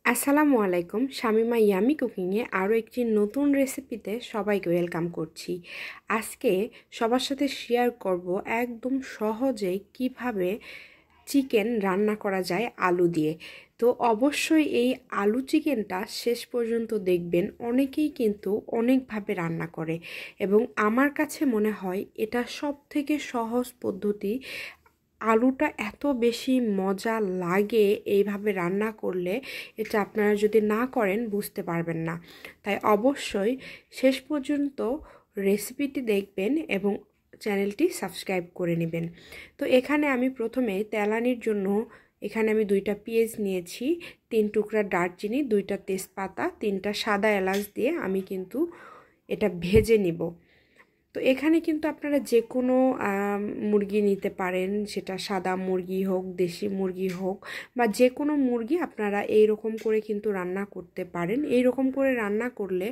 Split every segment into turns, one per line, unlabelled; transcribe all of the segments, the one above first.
আসসালামু আলাইকুম। শামিমা ইয়ামি কুকিংয়ে আরও একটি নতুন রেসিপিতে সবাইকে ওয়েলকাম করছি। আজকে সবার সাথে শেয়ার করব একদম সহজেই কিভাবে চিকেন রান্না করা যায় আলু দিয়ে। তো অবশ্যই এই আলু চিকেনটা শেষ পর্যন্ত দেখবেন। অনেকেই কিন্তু অনেকভাবে রান্না করে এবং আমার কাছে মনে হয় এটা সবথেকে সহজ পদ্ধতি। আলুটা এত বেশি মজা লাগে এইভাবে রান্না করলে, এটা আপনারা যদি না করেন বুঝতে পারবেন না। তাই অবশ্যই শেষ পর্যন্ত রেসিপিটি দেখবেন এবং চ্যানেলটি সাবস্ক্রাইব করে নেবেন। তো এখানে আমি প্রথমে তেলানির জন্য এখানে আমি 2টা পেঁয়াজ নিয়েছি, 3 টুকরা দারচিনি, 2টা তেজপাতা, 3টা সাদা এলাচ দিয়ে আমি কিন্তু এটা ভেজে নিব। তো এখানে কিন্তু আপনারা যে কোনো মুরগি নিতে পারেন, সেটা সাদা মুরগি হোক, দেশি মুরগি হোক, বা যে কোনো মুরগি আপনারা এই রকম করে কিন্তু রান্না করতে পারেন। এই রকম করে রান্না করলে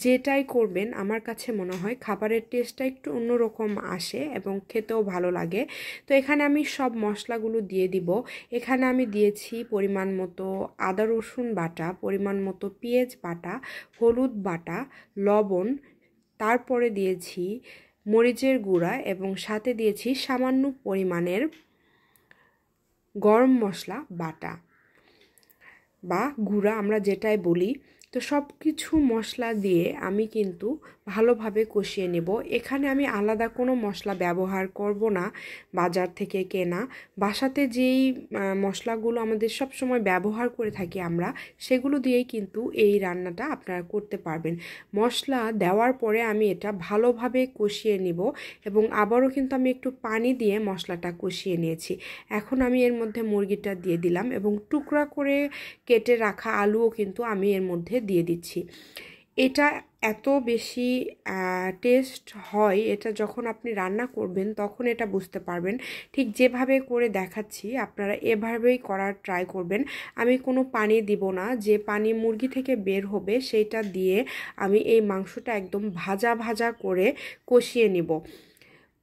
যেটাই করবেন আমার কাছে মনে হয় খাবারের টেস্টটা একটু অন্যরকম আসে এবং খেতেও ভালো লাগে। তো এখানে আমি সব মশলাগুলো দিয়ে দিব। এখানে আমি দিয়েছি পরিমাণ মতো আদা রসুন বাটা, পরিমাণ মতো পেঁয়াজ বাটা, হলুদ বাটা, লবণ, তারপরে দিয়েছি মরিচের গুঁড়া এবং সাথে দিয়েছি সামান্য পরিমাণের গরম মশলা বাটা বা গুঁড়া, আমরা যেটাই বলি। তো সব কিছু মশলা দিয়ে আমি কিন্তু ভালোভাবে কষিয়ে নেব। এখানে আমি আলাদা কোনো মশলা ব্যবহার করব না, বাজার থেকে কেনা। বাসাতে যেই মশলাগুলো আমাদের সব সময় ব্যবহার করে থাকি আমরা, সেগুলো দিয়েই কিন্তু এই রান্নাটা আপনারা করতে পারবেন। মশলা দেওয়ার পরে আমি এটা ভালোভাবে কষিয়ে নিব এবং আবারও কিন্তু আমি একটু পানি দিয়ে মশলাটা কষিয়ে নিয়েছি। এখন আমি এর মধ্যে মুরগিটা দিয়ে দিলাম এবং টুকরা করে কেটে রাখা আলুও কিন্তু আমি এর মধ্যে দিয়ে দিচ্ছি। এটা এত বেশি টেস্ট হয়, এটা যখন আপনি রান্না করবেন তখন এটা বুঝতে পারবেন। ঠিক যেভাবে করে দেখাচ্ছি আপনারা এভাবেই করার ট্রাই করবেন। আমি কোনো পানি দিব না, যে পানি মুরগি থেকে বের হবে সেইটা দিয়ে আমি এই মাংসটা একদম ভাজা ভাজা করে কষিয়ে নিব।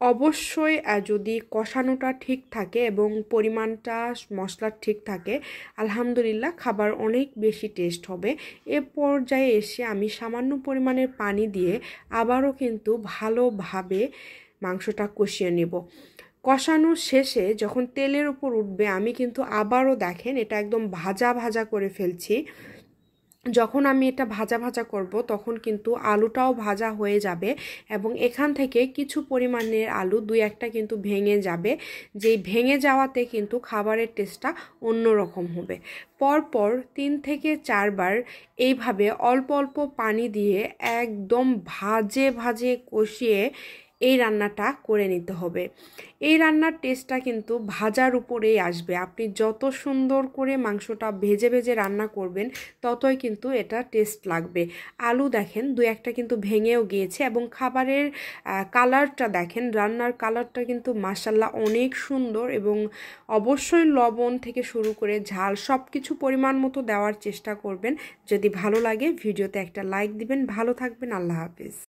অবশ্যই যদি কষানোটা ঠিক থাকে এবং পরিমাণটা মশলার ঠিক থাকে, আলহামদুলিল্লাহ খাবার অনেক বেশি টেস্ট হবে। এ পর্যায়ে এসে আমি সামান্য পরিমাণের পানি দিয়ে আবারও কিন্তু ভালোভাবে মাংসটা কষিয়ে নেব। কষানোর শেষে যখন তেলের উপর উঠবে আমি কিন্তু আবারও দেখেন এটা একদম ভাজা ভাজা করে ফেলছি। যখন আমি এটা ভাজা ভাজা করব তখন কিন্তু আলুটাও ভাজা হয়ে যাবে এবং এখান থেকে কিছু পরিমাণের আলু 2-1টা কিন্তু ভেঙে যাবে। যেই ভেঙে যাওয়াতে কিন্তু খাবারের টেস্টটা অন্যরকম হবে। পরপর 3 থেকে 4 বার এইভাবে অল্প অল্প পানি দিয়ে একদম ভাজে ভাজে কষিয়ে এই রান্নাটা করে নিতে হবে। এই রান্নার টেস্টটা কিন্তু ভাজার উপরেই আসবে। আপনি যত সুন্দর করে মাংসটা ভেজে ভেজে রান্না করবেন ততই কিন্তু এটা টেস্ট লাগবে। আলু দেখেন 2-1টা কিন্তু ভেঙেও গিয়েছে এবং খাবারের কালারটা দেখেন, রান্নার কালারটা কিন্তু মাশাআল্লাহ অনেক সুন্দর। এবং অবশ্যই লবণ থেকে শুরু করে ঝাল সব কিছু পরিমাণ মতো দেওয়ার চেষ্টা করবেন। যদি ভালো লাগে ভিডিওতে একটা লাইক দিবেন। ভালো থাকবেন, আল্লাহ হাফেজ।